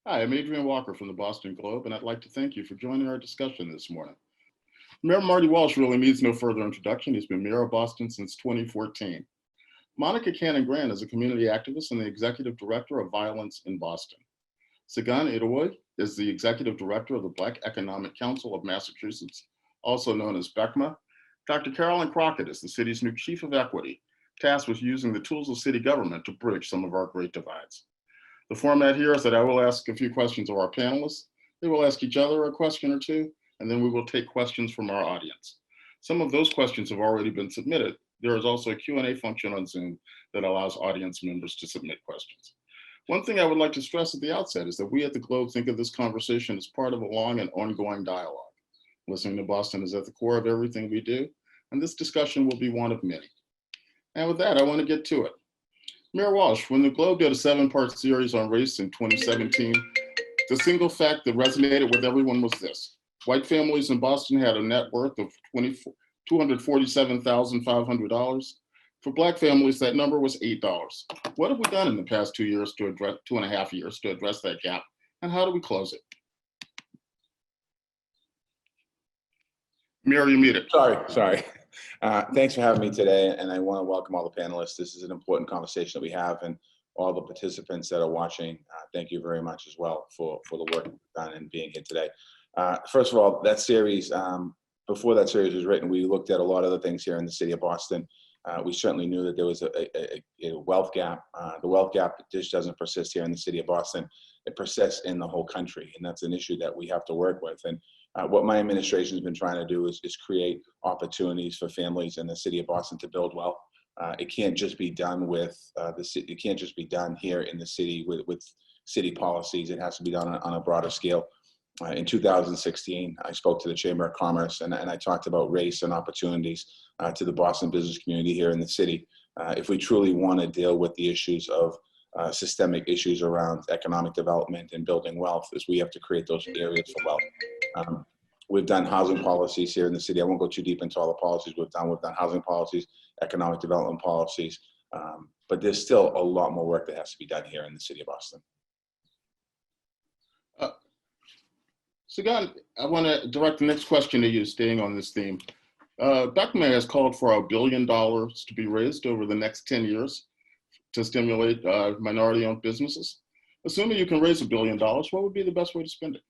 Hi, I'm Adrian Walker from the Boston Globe, and I'd like to thank you for joining our discussion this morning. Mayor Marty Walsh really needs no further introduction. He's been mayor of Boston since 2014. Monica Cannon-Grant is a community activist and the executive director of Violence in Boston. Sagan Idoy is the executive director of the Black Economic Council of Massachusetts, also known as BECMA. Dr. Carolyn Crockett is the city's new chief of equity, tasked with using the tools of city government to bridge some of our great divides. The format here is that I will ask a few questions of our panelists. They will ask each other a question or two, and then we will take questions from our audience. Some of those questions have already been submitted. There is also a Q&A function on Zoom that allows audience members to submit questions. One thing I would like to stress at the outset is that we at the Globe think of this conversation as part of a long and ongoing dialogue. Listening to Boston is at the core of everything we do, and this discussion will be one of many. And with that, I want to get to it. Mayor Walsh, when the Globe did a 7-part series on race in 2017, the single fact that resonated with everyone was this: white families in Boston had a net worth of $247,500. For Black families, that number was $8. What have we done in the past 2 years to address, 2.5 years to address that gap, and how do we close it? Mayor, you're muted. Sorry. Thanks for having me today, and I want to welcome all the panelists. This is an important conversation that we have, and all the participants that are watching, thank you very much as well for the work you've done and being here today. First of all, that series, before that series was written, we looked at a lot of the things here in the city of Boston. We certainly knew that there was a wealth gap. The wealth gap just doesn't persist here in the city of Boston. It persists in the whole country, and that's an issue that we have to work with. And what my administration has been trying to do is create opportunities for families in the city of Boston to build wealth. It can't just be done with it can't just be done here in the city with city policies. It has to be done on a broader scale. In 2016, I spoke to the Chamber of Commerce and I talked about race and opportunities to the Boston business community here in the city. If we truly want to deal with the issues of systemic issues around economic development and building wealth, is we have to create those areas for wealth. We've done housing policies here in the city. I won't go too deep into all the policies we've done. We've done housing policies, economic development policies, but there's still a lot more work that has to be done here in the city of Boston. Sagan, I want to direct the next question to you, staying on this theme. BECMA has called for $1 billion to be raised over the next 10 years to stimulate minority-owned businesses. Assuming you can raise $1 billion, what would be the best way to spend it?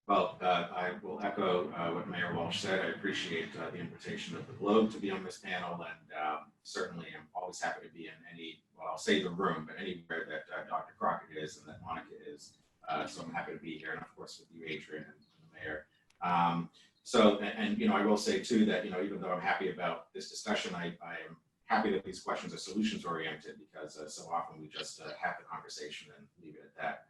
Well, I will echo what Mayor Walsh said. I appreciate the invitation of the Globe to be on this panel, and certainly I'm always happy to be in any, well, I'll say the room, but anywhere that Dr. Crockett is and that Monica is. So I'm happy to be here, and of course with you, Adrian, and the Mayor. I will say too that, even though I'm happy about this discussion, I am happy that these questions are solutions oriented, because so often we just have the conversation and leave it at that.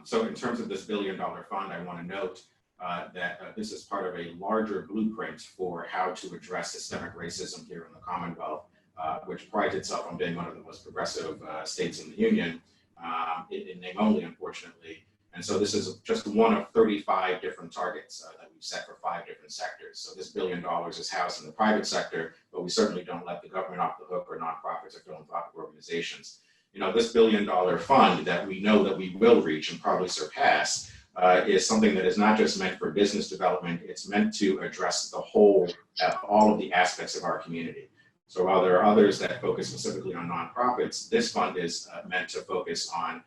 So in terms of this $1 billion fund, I want to note that this is part of a larger blueprint for how to address systemic racism here in the Commonwealth, which prides itself on being one of the most progressive states in the Union, in name only, unfortunately. And so this is just one of 35 different targets that we've set for 5 different sectors. So this $1 billion is housed in the private sector, but we certainly don't let the government off the hook, or nonprofits or philanthropic organizations. This $1 billion fund that we know that we will reach and probably surpass is something that is not just meant for business development. It's meant to address the whole, all of the aspects of our community. So while there are others that focus specifically on nonprofits, this fund is meant to focus on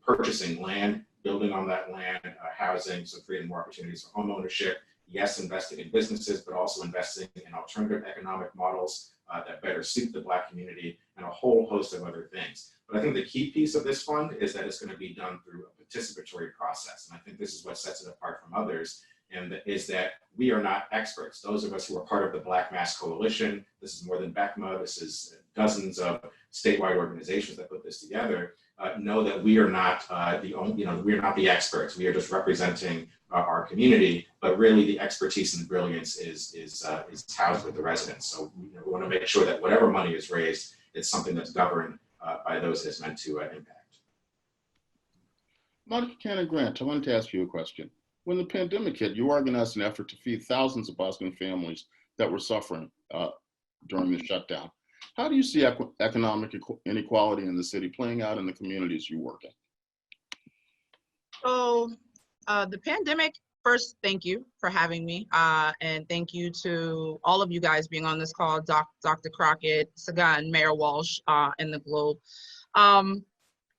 purchasing land, building on that land, housing, so creating more opportunities for home ownership. Yes, investing in businesses, but also investing in alternative economic models that better suit the Black community, and a whole host of other things. But I think the key piece of this fund is that it's going to be done through a participatory process. And I think this is what sets it apart from others, and is that we are not experts. Those of us who are part of the Black Mass Coalition, this is more than BECMA, this is dozens of statewide organizations that put this together, know that we are not we're not the experts. We are just representing our community, but really the expertise and the brilliance is housed with the residents. So we want to make sure that whatever money is raised, it's something that's governed by those it's meant to impact. Monica Cannon-Grant, I wanted to ask you a question. When the pandemic hit, you organized an effort to feed thousands of Boston families that were suffering during the shutdown. How do you see economic inequality in the city playing out in the communities you work in? So the pandemic, first, thank you for having me. And thank you to all of you guys being on this call, Dr. Crockett, Sagan, Mayor Walsh, and the Globe. Um,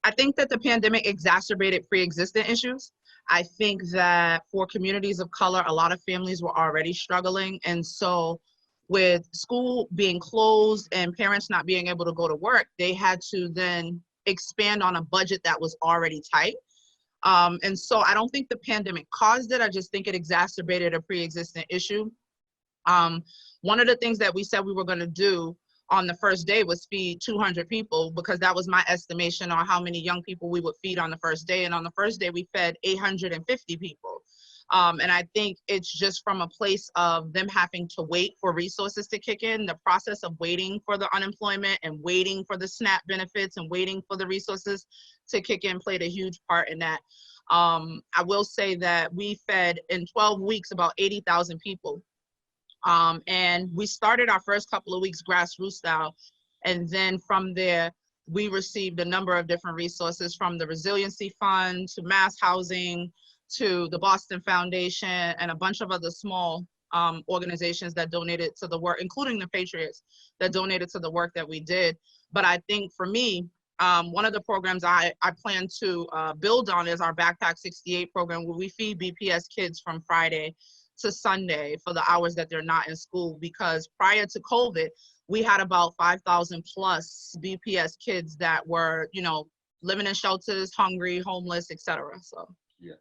I think that the pandemic exacerbated pre-existing issues. I think that for communities of color, a lot of families were already struggling. And so with school being closed and parents not being able to go to work, they had to then expand on a budget that was already tight. And so I don't think the pandemic caused it. I just think it exacerbated a pre-existing issue. Um, One of the things that we said we were going to do on the first day was feed 200 people, because that was my estimation on how many young people we would feed on the first day. And on the first day, we fed 850 people. And I think it's just from a place of them having to wait for resources to kick in. The process of waiting for the unemployment and waiting for the SNAP benefits and waiting for the resources to kick in played a huge part in that. I will say that we fed in 12 weeks about 80,000 people. And we started our first couple of weeks grassroots style. And then from there, we received a number of different resources, from the Resiliency Fund to Mass Housing to the Boston Foundation and a bunch of other small organizations that donated to the work, including the Patriots, that donated to the work that we did. But I think for me, one of the programs I plan to build on is our Backpack 68 program, where we feed BPS kids from Friday to Sunday for the hours that they're not in school. Because prior to COVID, we had about 5,000 plus BPS kids that were, you know, living in shelters, hungry, homeless, etc. So. Yes.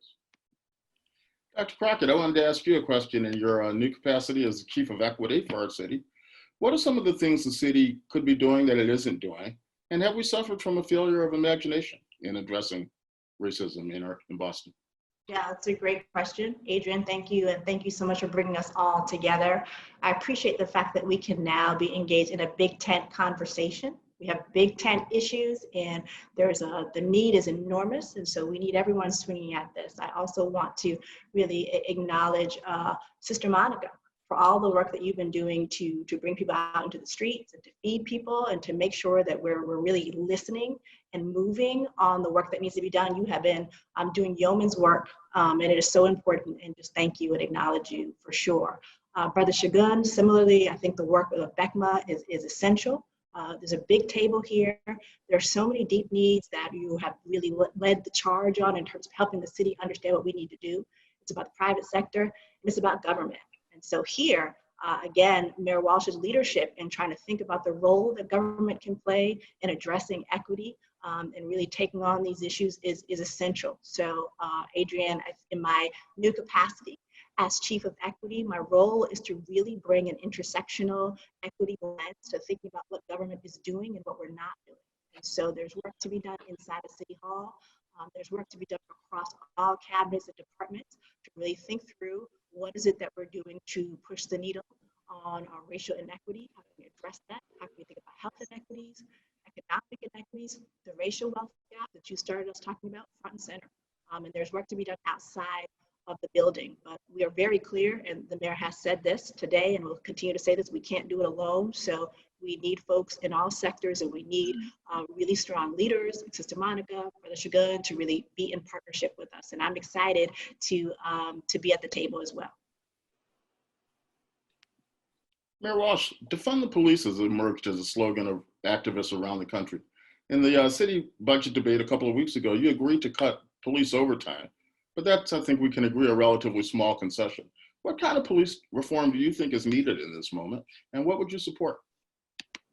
Dr. Crockett, I wanted to ask you a question in your new capacity as Chief of Equity for our city. What are some of the things the city could be doing that it isn't doing? And have we suffered from a failure of imagination in addressing racism in Boston? Yeah, that's a great question. Adrian, thank you. And thank you so much for bringing us all together. I appreciate the fact that we can now be engaged in a big tent conversation. We have big tent issues, and the need is enormous. And so we need everyone swinging at this. I also want to really acknowledge Sister Monica for all the work that you've been doing to bring people out into the streets and to feed people and to make sure that we're really listening and moving on the work that needs to be done. You have been doing yeoman's work, and it is so important, and just thank you and acknowledge you for sure. Brother Shagun, similarly, I think the work with BECMA is essential. There's a big table here. There's so many deep needs that you have really led the charge on in terms of helping the city understand what we need to do. It's about the private sector, and it's about government. And so here, again, Mayor Walsh's leadership in trying to think about the role that government can play in addressing equity and really taking on these issues is essential. So Adrienne, in my new capacity as Chief of Equity, my role is to really bring an intersectional equity lens to thinking about what government is doing and what we're not doing. And so there's work to be done inside of City Hall. There's work to be done across all cabinets and departments to really think through what is it that we're doing to push the needle on our racial inequity. How can we address that? How can we think about health inequities, economic inequities, the racial wealth gap that you started us talking about, front and center. And there's work to be done outside of the building. But we are very clear, and the mayor has said this today, and will continue to say this, we can't do it alone. So we need folks in all sectors, and we need really strong leaders like Sister Monica, Brother Shagun, to really be in partnership with us. And I'm excited to be at the table as well. Mayor Walsh, defund the police has emerged as a slogan of activists around the country. In the city budget debate a couple of weeks ago, you agreed to cut police overtime, but that's, I think we can agree, a relatively small concession. What kind of police reform do you think is needed in this moment, and what would you support?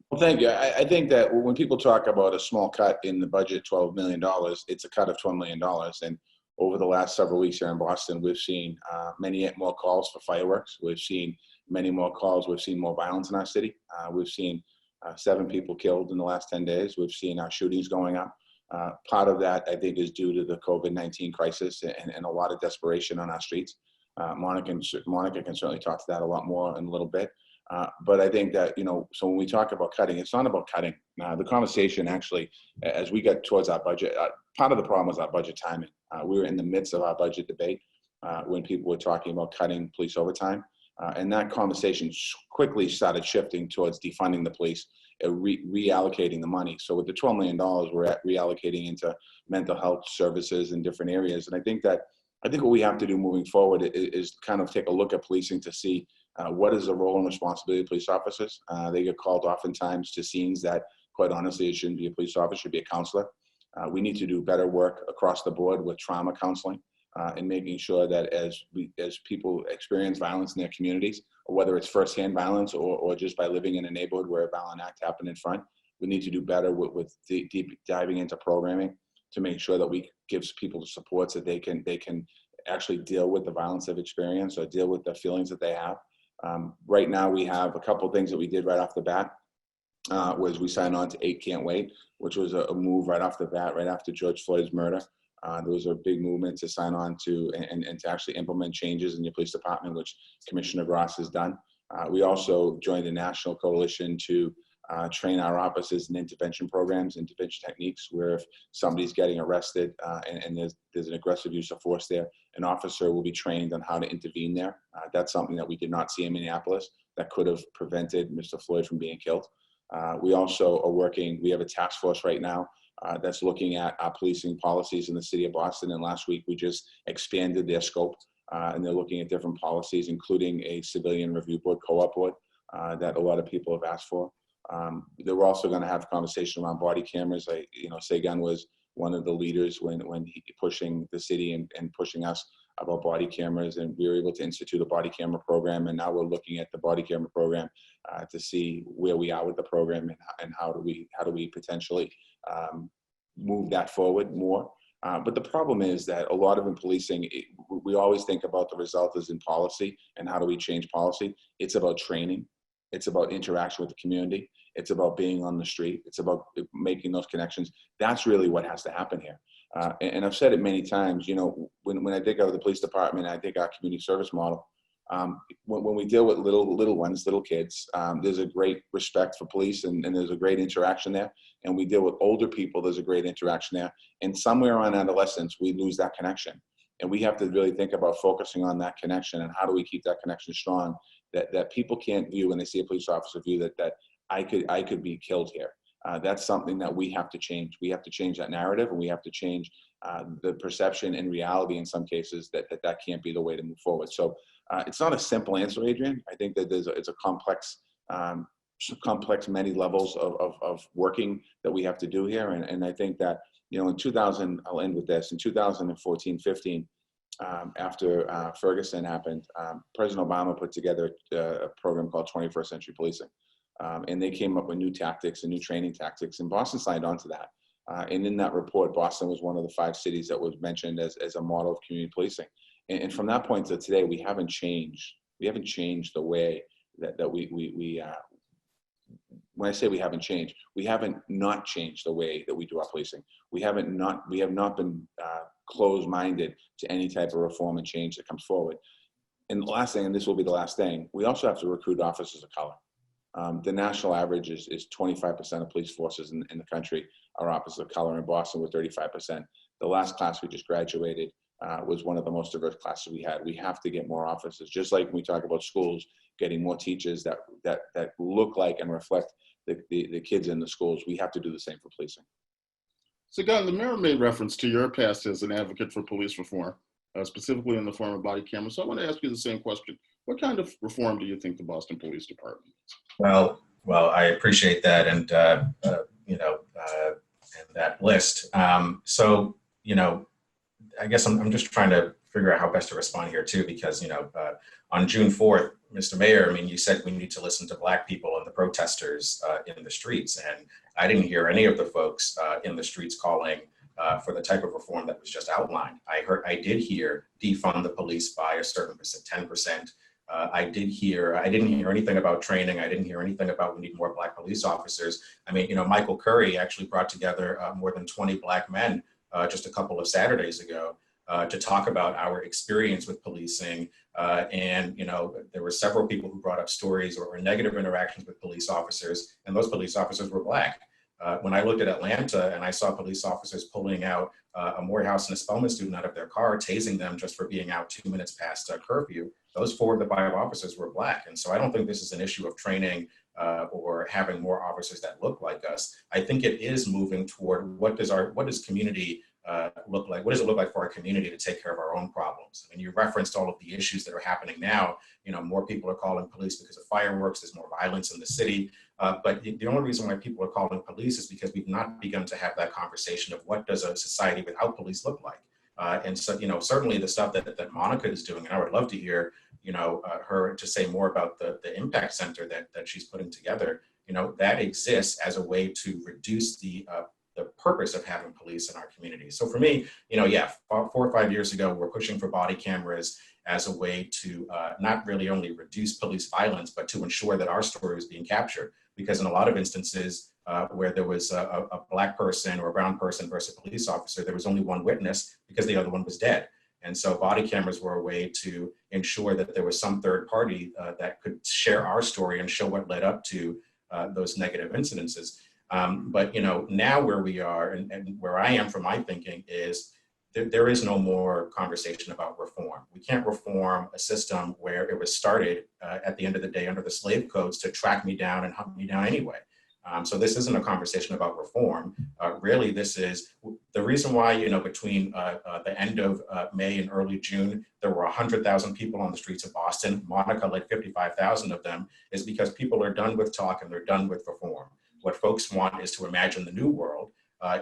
Well, thank you. I think that when people talk about a small cut in the budget, $12 million, it's a cut of $12 million. And over the last several weeks here in Boston, we've seen many more calls for fireworks. We've seen many more calls. We've seen more violence in our city. We've seen 7 people killed in the last 10 days. We've seen our shootings going up. Part of that, I think, is due to the COVID-19 crisis and a lot of desperation on our streets. Monica can certainly talk to that a lot more in a little bit. But I think that, so when we talk about cutting, it's not about cutting. The conversation actually, as we get towards our budget, part of the problem was our budget timing. We were in the midst of our budget debate when people were talking about cutting police overtime. And that conversation quickly started shifting towards defunding the police reallocating the money. So with the $12 million, we're reallocating into mental health services in different areas. And I think what we have to do moving forward is kind of take a look at policing to see what is the role and responsibility of police officers. They get called oftentimes to scenes that, quite honestly, it shouldn't be a police officer, it should be a counselor. We need to do better work across the board with trauma counseling and making sure that as people experience violence in their communities, or whether it's firsthand violence or just by living in a neighborhood where a violent act happened in front, we need to do better with deep diving into programming to make sure that we give people the supports that they can actually deal with the violence they've experienced or deal with the feelings that they have. Right now, we have a couple of things that we did right off the bat. Was we signed on to 8 Can't Wait, which was a move right off the bat, right after George Floyd's murder. There was a big movement to sign on to and to actually implement changes in your police department, which Commissioner Gross has done. We also joined a national coalition to train our officers in intervention programs, intervention techniques, where if somebody's getting arrested and there's an aggressive use of force there, an officer will be trained on how to intervene there. That's something that we did not see in Minneapolis that could have prevented Mr. Floyd from being killed. We also are working, we have a task force right now that's looking at our policing policies in the city of Boston. And last week, we just expanded their scope and they're looking at different policies, including a civilian review board, co-op board that a lot of people have asked for. They were also going to have a conversation around body cameras. Sagan was one of the leaders when he pushing the city and pushing us about body cameras, and we were able to institute a body camera program. And now we're looking at the body camera program to see where we are with the program and how do we potentially move that forward more. But the problem is that a lot of in policing, we always think about the result as in policy and how do we change policy. It's about training. It's about interaction with the community. It's about being on the street. It's about making those connections. That's really what has to happen here. And I've said it many times, when I think of the police department, I think our community service model, when we deal with little ones, little kids, there's a great respect for police and there's a great interaction there. And we deal with older people, there's a great interaction there. And somewhere around adolescence, we lose that connection. And we have to really think about focusing on that connection and how do we keep that connection strong, that people can't view when they see a police officer view that I could be killed here. That's something that we have to change. We have to change that narrative, and we have to change the perception and reality in some cases that can't be the way to move forward. So it's not a simple answer, Adrian. I think that it's a complex, many levels of working that we have to do here. And I think that, in 2000, I'll end with this, in 2014, 15, after Ferguson happened, President Obama put together a program called 21st Century Policing. And they came up with new tactics and new training tactics, and Boston signed on to that. And in that report, Boston was one of the 5 cities that was mentioned as a model of community policing. And from that point to today, we haven't changed. We haven't changed the way that we when I say we haven't changed, we haven't not changed the way that we do our policing. We have not been closed-minded to any type of reform and change that comes forward. And the last thing, and this will be the last thing, we also have to recruit officers of color. The national average is 25% of police forces in the country are officers of color. In Boston, we're 35%. The last class we just graduated was one of the most diverse classes we had. We have to get more officers, just like when we talk about schools, getting more teachers that look like and reflect the kids in the schools. We have to do the same for policing. So, Gunn, the mayor made reference to your past as an advocate for police reform, specifically in the form of body cameras. So I want to ask you the same question. What kind of reform do you think the Boston Police Department needs? Well, I appreciate that, and and that list. So, I guess I'm just trying to figure out how best to respond here too, because on June 4th, Mr. Mayor, you said we need to listen to Black people and the protesters in the streets, and I didn't hear any of the folks in the streets calling for the type of reform that was just outlined. I did hear defund the police by a certain percent, 10%. I didn't hear anything about training. I didn't hear anything about we need more Black police officers. Michael Curry actually brought together more than 20 Black men just a couple of Saturdays ago to talk about our experience with policing. And there were several people who brought up stories or negative interactions with police officers, and those police officers were Black. When I looked at Atlanta and I saw police officers pulling out a Morehouse and a Spelman student out of their car, tasing them just for being out 2 minutes past curfew, those 4 of the 5 officers were Black. And so I don't think this is an issue of training or having more officers that look like us. I think it is moving toward what does community look like? What does it look like for our community to take care of our own problems? I mean, you referenced all of the issues that are happening now. You know, more people are calling police because of fireworks. There's more violence in the city. But the only reason why people are calling police is because we've not begun to have that conversation of what does a society without police look like? And so, you know, certainly the stuff that Monica is doing, and I would love to hear, you know, her to say more about the impact center that she's putting together. You know, that exists as a way to reduce the purpose of having police in our community. So for me, you know, yeah, 4 or 5 years ago, we're pushing for body cameras as a way to not really only reduce police violence, but to ensure that our story is being captured. Because in a lot of instances where there was a Black person or a brown person versus a police officer, there was only one witness because the other one was dead. And so body cameras were a way to ensure that there was some third party that could share our story and show what led up to those negative incidences. But, you know, now where we are and where I am from my thinking is there is no more conversation about reform. We can't reform a system where it was started at the end of the day under the slave codes to track me down and hunt me down anyway. So this isn't a conversation about reform. Really, this is the reason why, you know, between the end of May and early June, there were 100,000 people on the streets of Boston. Monica led 55,000 of them, is because people are done with talk and they're done with reform. What folks want is to imagine the new world.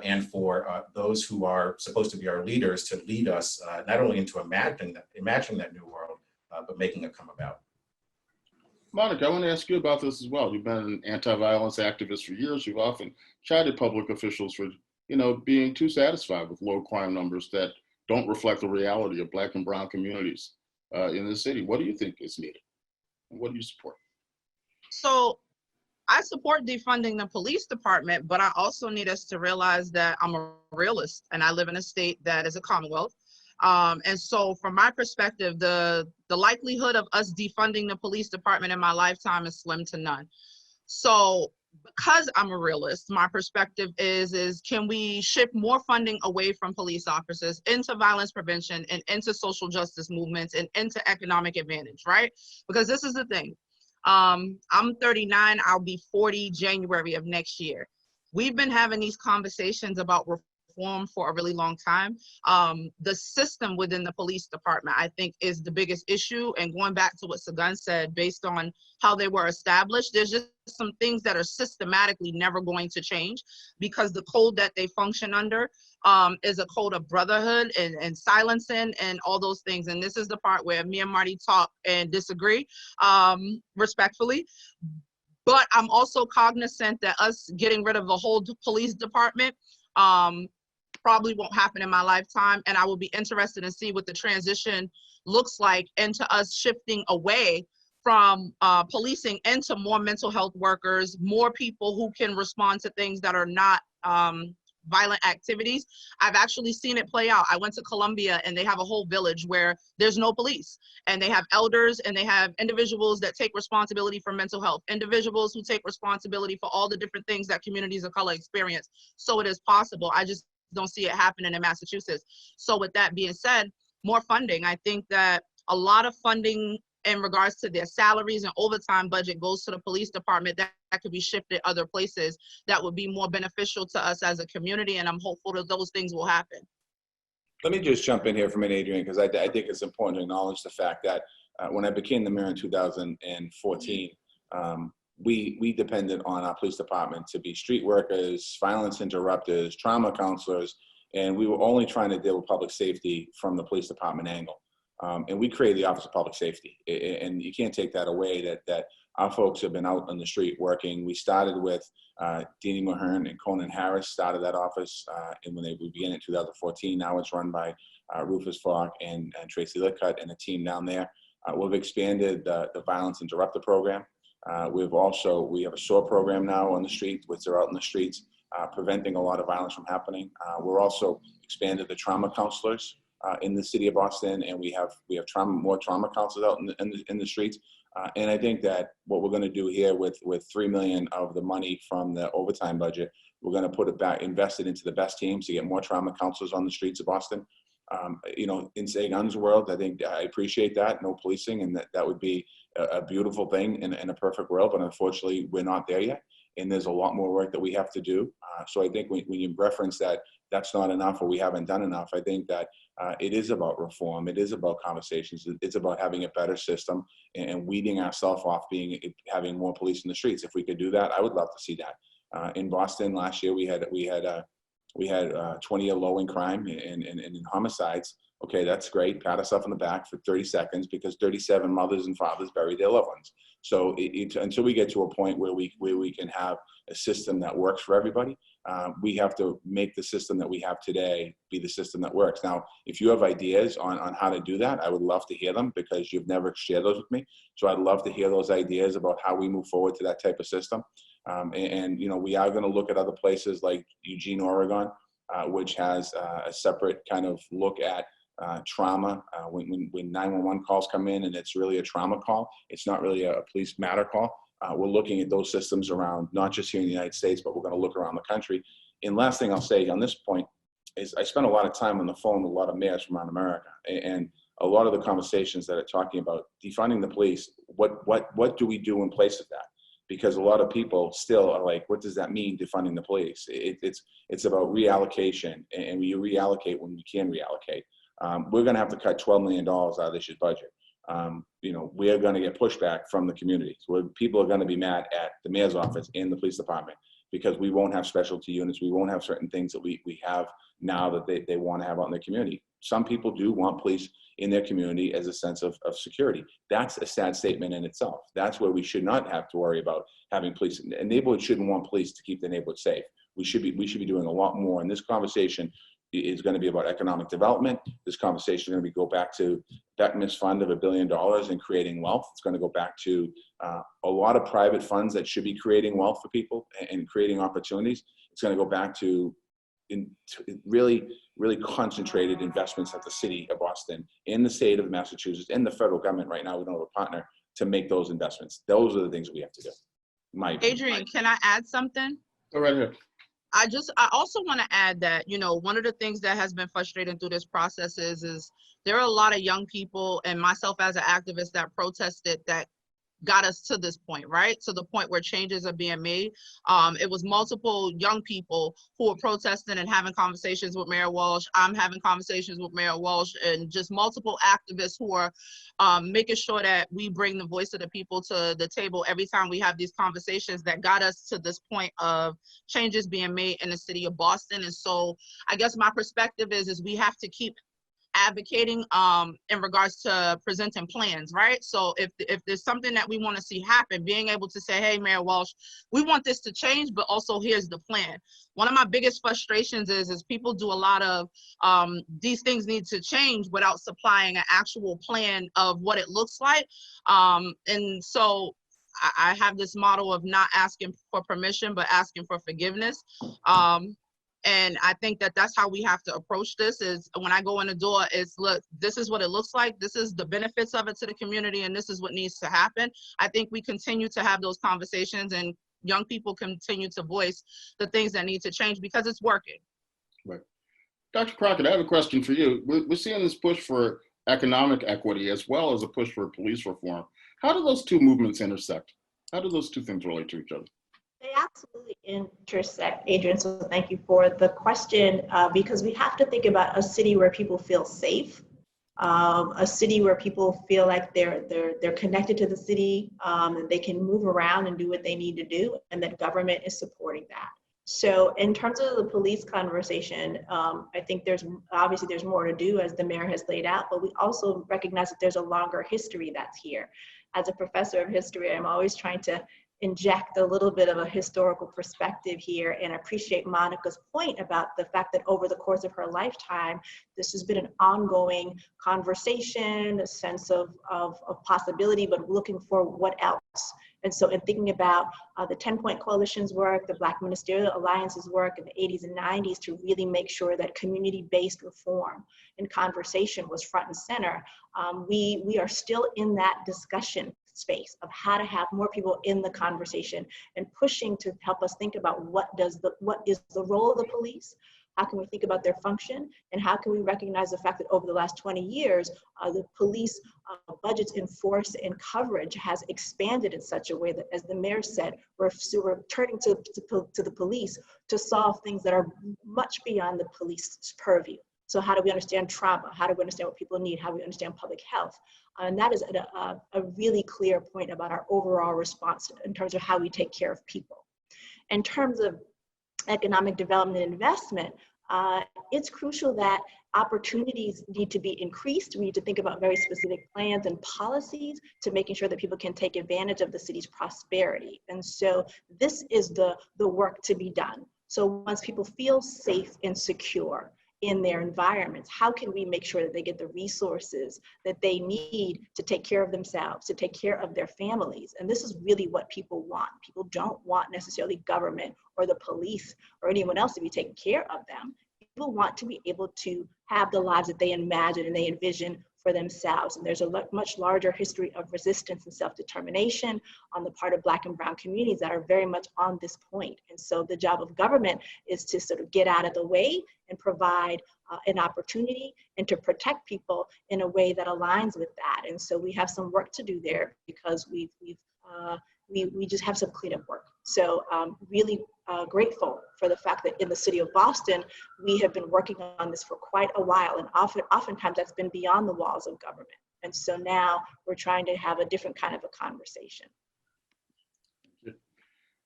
And for those who are supposed to be our leaders to lead us not only into imagining that new world, but making it come about. Monica, I want to ask you about this as well. You've been an anti-violence activist for years. You've often chided public officials for, you know, being too satisfied with low crime numbers that don't reflect the reality of Black and brown communities in the city. What do you think is needed? And what do you support? So I support defunding the police department, but I also need us to realize that I'm a realist and I live in a state that is a Commonwealth. And so from my perspective, the likelihood of us defunding the police department in my lifetime is slim to none. So because I'm a realist, my perspective is can we shift more funding away from police officers into violence prevention and into social justice movements and into economic advantage, right? Because this is the thing. I'm 39, I'll be 40 January of next year. We've been having these conversations about reform for a really long time. The system within the police department, I think, is the biggest issue. And going back to what Sagan said, based on how they were established, there's just some things that are systematically never going to change because the code that they function under is a code of brotherhood and silencing and all those things. And this is the part where me and Marty talk and disagree respectfully. But I'm also cognizant that us getting rid of the whole police department probably won't happen in my lifetime. And I will be interested in see what the transition looks like into us shifting away from policing into more mental health workers, more people who can respond to things that are not violent activities. I've actually seen it play out. I went to Colombia and they have a whole village where there's no police and they have elders and they have individuals that take responsibility for mental health, individuals who take responsibility for all the different things that communities of color experience. So it is possible. I just don't see it happening in Massachusetts. So with that being said, more funding. I think that a lot of funding in regards to their salaries and overtime budget goes to the police department that could be shifted other places that would be more beneficial to us as a community. And I'm hopeful that those things will happen. Let me just jump in here for a minute, Adrian, because I think it's important to acknowledge the fact that when I became the mayor in 2014, we depended on our police department to be street workers, violence interrupters, trauma counselors, and we were only trying to deal with public safety from the police department angle. And we created the Office of Public Safety, and you can't take that away that our folks have been out on the street working. We started with Deanie Mahern and Conan Harris started that office, and when we began in 2014, now it's run by Rufus Falk and Tracy Lickcutt and a team down there. We've expanded the Violence Interrupter program. We have a SOAR program now on the streets, which are out in the streets, preventing a lot of violence from happening. We're also expanded the trauma counselors in the city of Boston, and we have more trauma counselors out in the streets. And I think that what we're going to do here with $3 million of the money from the overtime budget, we're going to put it back, invest it into the best teams to get more trauma counselors on the streets of Boston. In Say Guns world, I think I appreciate that, no policing, and that would be a beautiful thing in a perfect world, but unfortunately we're not there yet. And there's a lot more work that we have to do. So I think when you reference that that's not enough or we haven't done enough, I think that it is about reform. It is about conversations. It's about having a better system and weeding ourselves off having more police in the streets. If we could do that, I would love to see that. In Boston last year, we had 20-year low in crime and in homicides. Okay, that's great. Pat ourselves on the back for 30 seconds because 37 mothers and fathers buried their loved ones. So until we get to a point where we can have a system that works for everybody, we have to make the system that we have today be the system that works. Now, if you have ideas on how to do that, I would love to hear them because you've never shared those with me. So I'd love to hear those ideas about how we move forward to that type of system. We are going to look at other places like Eugene, Oregon, which has a separate kind of look at trauma. When 911 calls come in and it's really a trauma call, it's not really a police matter call. We're looking at those systems around, not just here in the United States, but we're going to look around the country. And last thing I'll say on this point is I spent a lot of time on the phone with a lot of mayors from around America, and a lot of the conversations that are talking about defunding the police, what do we do in place of that? Because a lot of people still are like, what does that mean, defunding the police? It's about reallocation, and we reallocate when we can reallocate. We're going to have to cut $12 million out of this year's budget. We are going to get pushback from the community. So people are going to be mad at the mayor's office and the police department because we won't have specialty units. We won't have certain things that we have now that they want to have out in their community. Some people do want police in their community as a sense of security. That's a sad statement in itself. That's where we should not have to worry about having police. A neighborhood shouldn't want police to keep the neighborhood safe. We should be doing a lot more. And this conversation is going to be about economic development. This conversation is going to go back to Beckman's fund of $1 billion and creating wealth. It's going to go back to a lot of private funds that should be creating wealth for people and creating opportunities. It's going to go back to really concentrated investments at the city of Boston, in the state of Massachusetts, and the federal government right now. We don't have a partner to make those investments. Those are the things we have to do. Adrian, can I add something? Go right ahead. I also want to add that, one of the things that has been frustrating through this process is there are a lot of young people, and myself as an activist, that protested that got us to this point, right? To the point where changes are being made. It was multiple young people who were protesting and having conversations with Mayor Walsh. I'm having conversations with Mayor Walsh, and just multiple activists who are making sure that we bring the voice of the people to the table every time we have these conversations that got us to this point of changes being made in the city of Boston. And so I guess my perspective is we have to keep advocating in regards to presenting plans, right? So if there's something that we want to see happen, being able to say, hey, Mayor Walsh, we want this to change, but also here's the plan. One of my biggest frustrations is people do a lot of these things need to change without supplying an actual plan of what it looks like. And so I have this model of not asking for permission, but asking for forgiveness. And I think that that's how we have to approach this. Is when I go in the door, is look, this is what it looks like. This is the benefits of it to the community, and this is what needs to happen. I think we continue to have those conversations, and young people continue to voice the things that need to change because it's working. Right. Dr. Crockett, I have a question for you. We're seeing this push for economic equity as well as a push for police reform. How do those two movements intersect? How do those two things relate to each other? They absolutely intersect, Adrian, so thank you for the question, because we have to think about a city where people feel safe, a city where people feel like they're connected to the city, and they can move around and do what they need to do, and that government is supporting that. So in terms of the police conversation, I think there's more to do, as the mayor has laid out, but we also recognize that there's a longer history that's here. As a professor of history, I'm always trying to inject a little bit of a historical perspective here, and appreciate Monica's point about the fact that over the course of her lifetime, this has been an ongoing conversation, a sense of possibility, but looking for what else. And so in thinking about the 10-point coalition's work, the Black Ministerial Alliance's work in the 80s and 90s to really make sure that community-based reform and conversation was front and center, we are still in that discussion space of how to have more people in the conversation and pushing to help us think about what is the role of the police, How can we think about their function? And how can we recognize the fact that over the last 20 years, the police budgets in force and coverage has expanded in such a way that, as the mayor said, we're turning to the police to solve things that are much beyond the police's purview. So how do we understand trauma? How do we understand what people need? How do we understand public health? And that is a really clear point about our overall response in terms of how we take care of people. In terms of economic development and investment, it's crucial that opportunities need to be increased. We need to think about very specific plans and policies to making sure that people can take advantage of the city's prosperity. And so this is the work to be done. So once people feel safe and secure in their environments, how can we make sure that they get the resources that they need to take care of themselves, to take care of their families? And this is really what people want. People don't want necessarily government or the police or anyone else to be taking care of them. People want to be able to have the lives that they imagine and they envision for themselves. And there's a much larger history of resistance and self-determination on the part of Black and Brown communities that are very much on this point. And so the job of government is to sort of get out of the way and provide an opportunity and to protect people in a way that aligns with that. And so we have some work to do there because we just have some cleanup work. So really grateful for the fact that in the city of Boston, we have been working on this for quite a while, and oftentimes that's been beyond the walls of government. And so now we're trying to have a different kind of a conversation.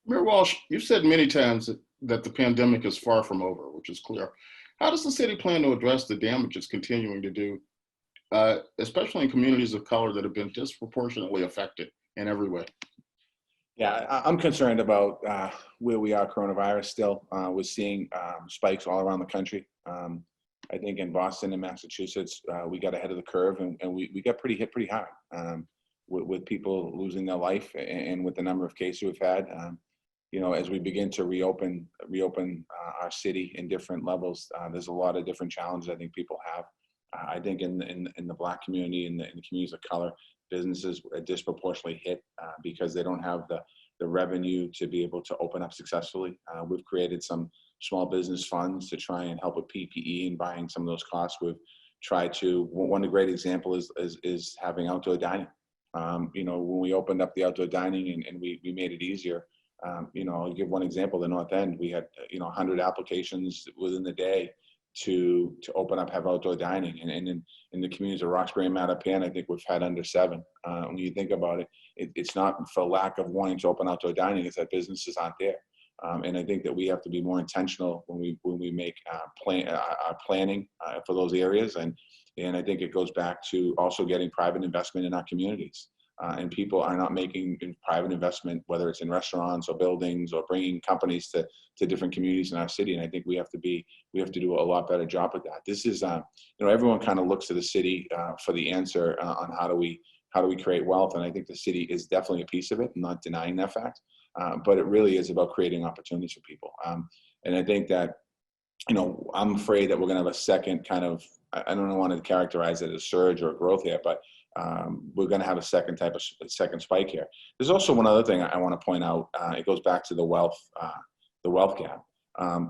Mayor Walsh, you've said many times that the pandemic is far from over, which is clear. How does the city plan to address the damage it's continuing to do, especially in communities of color that have been disproportionately affected in every way? Yeah, I'm concerned about where we are coronavirus still. We're seeing spikes all around the country. I think in Boston and Massachusetts, we got ahead of the curve and we got hit pretty hard with people losing their life and with the number of cases we've had. You know, as we begin to reopen our city in different levels, there's a lot of different challenges I think people have. I think in the Black community and in the communities of color, businesses are disproportionately hit because they don't have the revenue to be able to open up successfully. We've created some small business funds to try and help with PPE and buying some of those costs. We've tried to, one great example is having outdoor dining. You know, when we opened up the outdoor dining and we made it easier, you know, I'll give one example, the North End, we had, 100 applications within the day to open up, have outdoor dining. And in the communities of Roxbury and Mattapan, I think we've had under 7. When you think about it, it's not for lack of wanting to open outdoor dining, it's that businesses aren't there. And I think that we have to be more intentional when we make our planning for those areas. And I think it goes back to also getting private investment in our communities. And people are not making private investment, whether it's in restaurants or buildings or bringing companies to different communities in our city. And I think we have to do a lot better job with that. This is, everyone kind of looks to the city for the answer on how do we create wealth. And I think the city is definitely a piece of it. I'm not denying that fact, but it really is about creating opportunities for people. And I think that, I'm afraid that we're going to have a second kind of, I don't want to characterize it as surge or growth here, but we're going to have a second spike here. There's also one other thing I want to point out. It goes back to the wealth gap.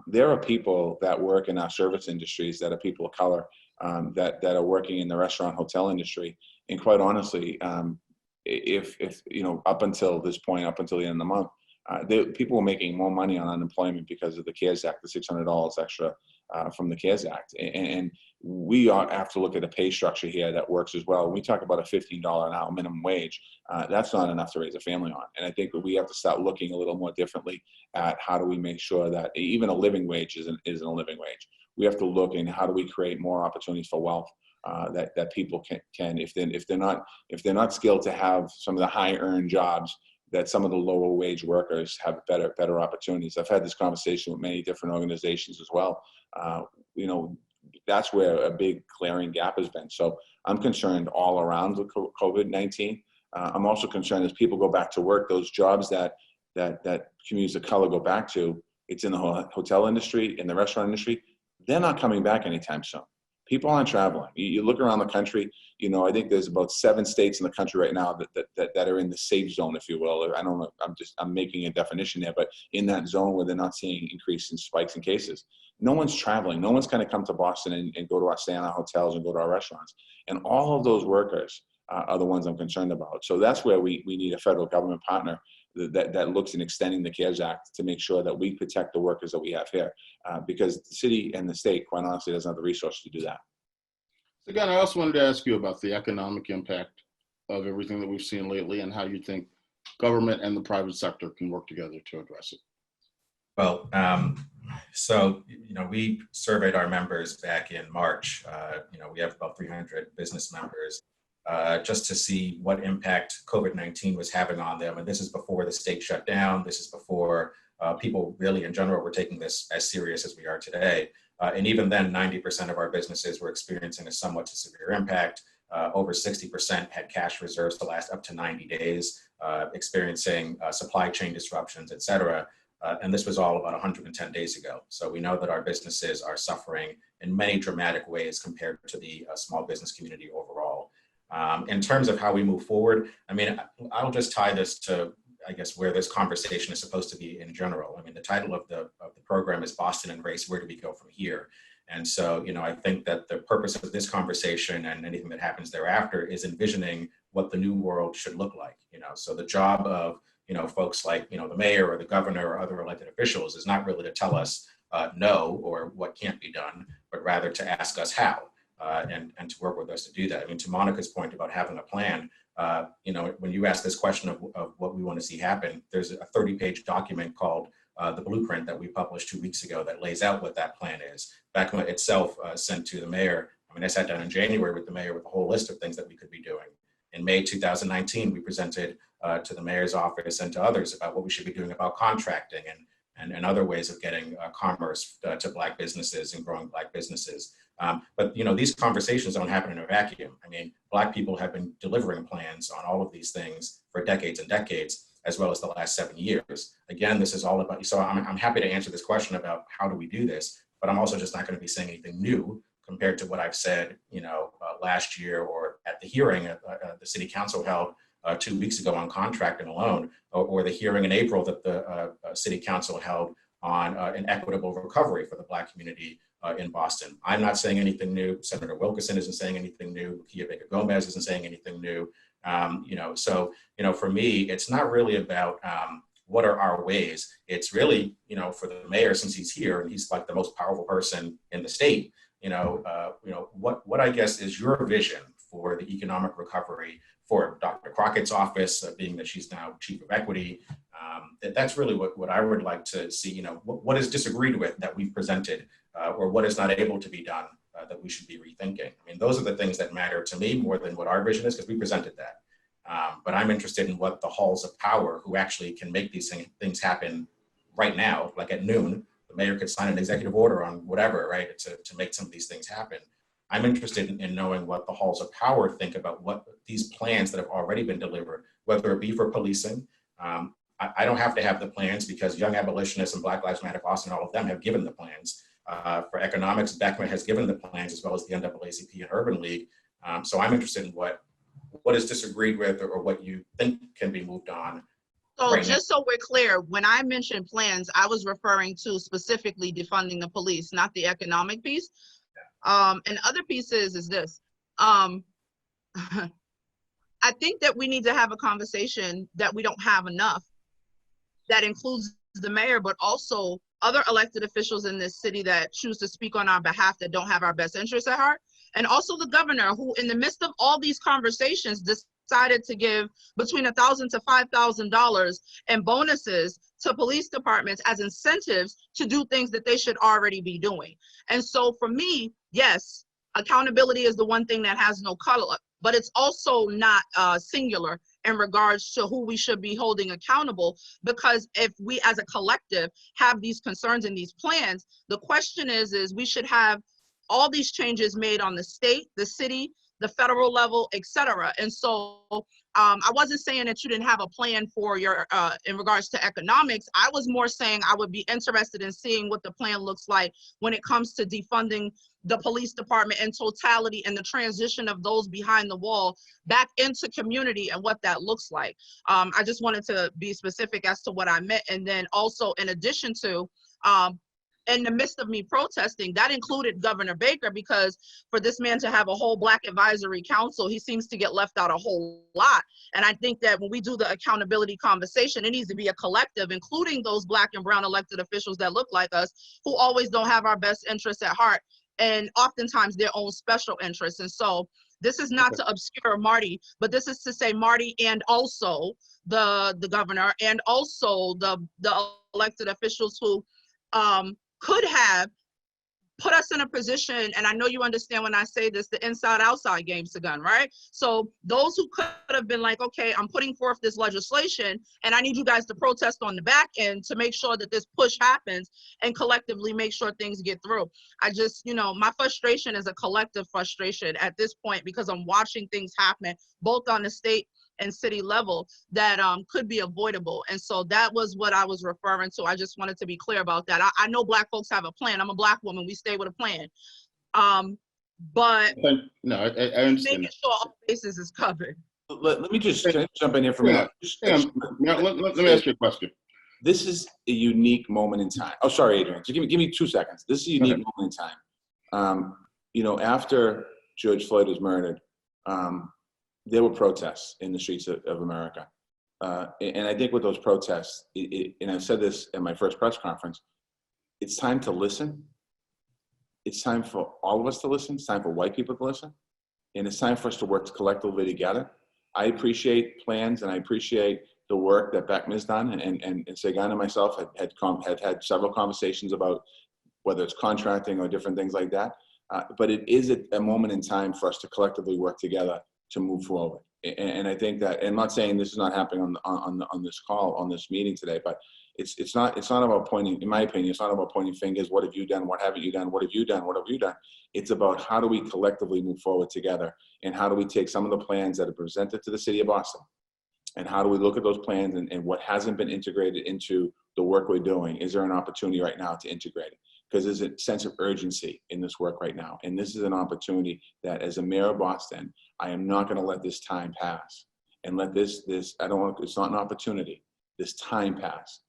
There are people that work in our service industries that are people of color that are working in the restaurant hotel industry. And quite honestly, if up until this point, up until the end of the month, people were making more money on unemployment because of the CARES Act, the $600 extra from the CARES Act. And we have to look at a pay structure here that works as well. When we talk about a $15 an hour minimum wage, that's not enough to raise a family on. And I think that we have to start looking a little more differently at how do we make sure that even a living wage isn't a living wage. We have to look in how do we create more opportunities for wealth that people can if they're not skilled to have some of the high earned jobs, that some of the lower wage workers have better opportunities. I've had this conversation with many different organizations as well. That's where a big glaring gap has been. So I'm concerned all around with COVID-19. I'm also concerned as people go back to work, those jobs that communities of color go back to, it's in the hotel industry, in the restaurant industry, they're not coming back anytime soon. People aren't traveling. You look around the country, you know, I think there's about 7 states in the country right now that are in the safe zone, if you will. I don't know, I'm making a definition there, but in that zone where they're not seeing increase in spikes in cases. No one's traveling. No one's going to come to Boston and go to stay in our hotels and go to our restaurants. And all of those workers are the ones I'm concerned about. So that's where we need a federal government partner that looks in extending the CARES Act to make sure that we protect the workers that we have here, because the city and the state, quite honestly, doesn't have the resources to do that. So again, I also wanted to ask you about the economic impact of everything that we've seen lately and how you think government and the private sector can work together to address it. Well, so, you know, we surveyed our members back in March. You know, we have about 300 business members just to see what impact COVID-19 was having on them. And this is before the state shut down. This is before people really in general were taking this as serious as we are today. And even then, 90% of our businesses were experiencing a somewhat severe impact. Over 60% had cash reserves to last up to 90 days, experiencing supply chain disruptions, et cetera. And this was all about 110 days ago. So we know that our businesses are suffering in many dramatic ways compared to the small business community overall. In terms of how we move forward, I mean, I'll just tie this to, I guess, where this conversation is supposed to be in general. I mean, the title of the program is Boston and Race, Where Do We Go From Here? And so, you know, I think that the purpose of this conversation and anything that happens thereafter is envisioning what the new world should look like. You know, so the job of, you know, folks like, you know, the mayor or the governor or other elected officials is not really to tell us no or what can't be done, but rather to ask us how and to work with us to do that. I mean, to Monica's point about having a plan, you know, when you ask this question of what we want to see happen, there's a 30-page document called the blueprint that we published 2 weeks ago that lays out what that plan is. BACMA itself sent to the mayor. I mean, I sat down in January with the mayor with a whole list of things that we could be doing. In May 2019, we presented to the mayor's office and to others about what we should be doing about contracting and other ways of getting commerce to Black businesses and growing Black businesses. But, you know, these conversations don't happen in a vacuum. I mean, Black people have been delivering plans on all of these things for decades and decades, as well as the last 7 years. Again, this is all about, so I'm happy to answer this question about how do we do this, but I'm also just not going to be saying anything new compared to what I've said, you know, last year or at the hearing the city council held 2 weeks ago on contracting alone, or the hearing in April that the city council held on an equitable recovery for the Black community in Boston. I'm not saying anything new. Senator Wilkerson isn't saying anything new. Kia Baker Gomez isn't saying anything new. You know, so, you know, for me, it's not really about what are our ways. It's really, you know, for the mayor, since he's here and he's like the most powerful person in the state, you know, what I guess is your vision for the economic recovery for Dr. Crockett's office, being that she's now chief of equity. That's really what I would like to see, you know, what is disagreed with that we've presented or what is not able to be done that we should be rethinking. I mean, those are the things that matter to me more than what our vision is, because we presented that. But I'm interested in what the halls of power who actually can make these things happen right now, like at noon, the mayor could sign an executive order on whatever, right, to make some of these things happen. I'm interested in knowing what the halls of power think about what these plans that have already been delivered, whether it be for policing. I don't have to have the plans because Young Abolitionists and Black Lives Matter Boston, all of them have given the plans. For economics, BACMA has given the plans, as well as the NAACP and Urban League. So I'm interested in what is disagreed with or what you think can be moved on. So right just so we're clear, when I mentioned plans, I was referring to specifically defunding the police, not the economic piece. And other pieces is this. I think that we need to have a conversation that we don't have enough that includes the mayor, but also other elected officials in this city that choose to speak on our behalf that don't have our best interests at heart. And also the governor, who in the midst of all these conversations decided to give between $1,000 to $5,000 in bonuses to police departments as incentives to do things that they should already be doing. And so for me, yes, accountability is the one thing that has no color, but it's also not singular in regards to who we should be holding accountable, because if we as a collective have these concerns and these plans, the question is we should have all these changes made on the state, the city, the federal level, et cetera. And so I wasn't saying that you didn't have a plan for your, in regards to economics. I was more saying I would be interested in seeing what the plan looks like when it comes to defunding the police department in totality and the transition of those behind the wall back into community and what that looks like. I just wanted to be specific as to what I meant. And then also, in addition to, in the midst of me protesting, that included Governor Baker, because for this man to have a whole Black advisory council, he seems to get left out a whole lot. And I think that when we do the accountability conversation, it needs to be a collective, including those Black and brown elected officials that look like us, who always don't have our best interests at heart, and oftentimes their own special interests. And so this is not to obscure Marty, but this is to say Marty and also the governor and also the elected officials who could have put us in a position, and I know you understand when I say this, the inside-outside game, Sagan, right? So those who could have been like, okay, I'm putting forth this legislation, and I need you guys to protest on the back end to make sure that this push happens and collectively make sure things get through. I just, you know, my frustration is a collective frustration at this point, because I'm watching things happen both on the state and city level that could be avoidable. And so that was what I was referring to. I just wanted to be clear about that. I know Black folks have a plan. I'm a Black woman. We stay with a plan. But No, I understand. making sure all bases is covered. Let me just jump in here for a minute. Let me ask you a question. This is a unique moment in time. Oh, sorry, Adrian. So give me 2 seconds. This is a unique moment in time. You know, after George Floyd was murdered, there were protests in the streets of America. And I think with those protests, and I said this at my first press conference, it's time to listen. It's time for all of us to listen. It's time for white people to listen. And it's time for us to work collectively together. I appreciate plans, and I appreciate the work that Beckman has done. And Sagan and myself had several conversations about whether it's contracting or different things like that. But it is a moment in time for us to collectively work together to move forward. And I think that, and I'm not saying this is not happening on this call, on this meeting today, but it's not about pointing, in my opinion, it's not about pointing fingers. What have you done? What haven't you done? What have you done? What have you done? It's about how do we collectively move forward together, and how do we take some of the plans that are presented to the city of Boston, and how do we look at those plans and what hasn't been integrated into the work we're doing? Is there an opportunity right now to integrate it? Because there's a sense of urgency in this work right now. And this is an opportunity that, as a mayor of Boston, I am not gonna let this time pass and let it's not an opportunity, this time pass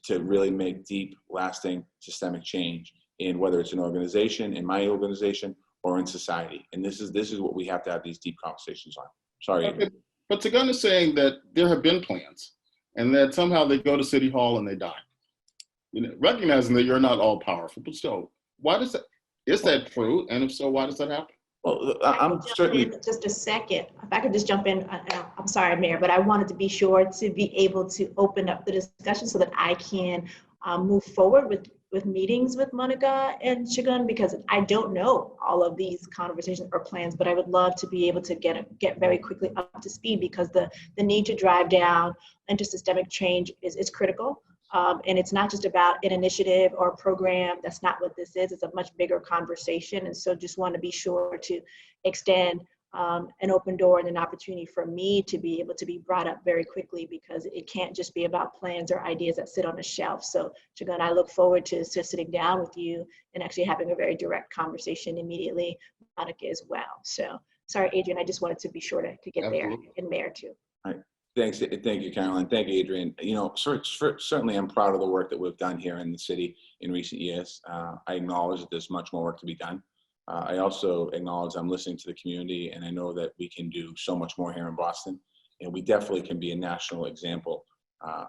to really make deep, lasting, systemic change in whether it's an organization, in my organization, or in society. And this is what we have to have these deep conversations on. Sorry. Okay. But Sagan is saying that there have been plans and that somehow they go to City Hall and they die. You know, recognizing that you're not all powerful, but still, why does that, is that true? And if so, why does that happen? Well, I'm certainly. Just a second, if I could just jump in. I'm sorry, Mayor, but I wanted to be sure to be able to open up the discussion so that I can move forward with meetings with Monica and Sagan, because I don't know all of these conversations or plans, but I would love to be able to get very quickly up to speed, because the need to drive down intersystemic change is critical. And it's not just about an initiative or a program. That's not what this is. It's a much bigger conversation. And so just want to be sure to extend an open door and an opportunity for me to be able to be brought up very quickly, because it can't just be about plans or ideas that sit on a shelf. So Sagan, I look forward to sitting down with you and actually having a very direct conversation immediately, Monica as well. So sorry, Adrian, I just wanted to be sure to get there, and Mayor too. All right. Thanks. Thank you, Caroline. Thank you, Adrian. You know, certainly I'm proud of the work that we've done here in the city in recent years. I acknowledge that there's much more work to be done. I also acknowledge I'm listening to the community, and I know that we can do so much more here in Boston, and we definitely can be a national example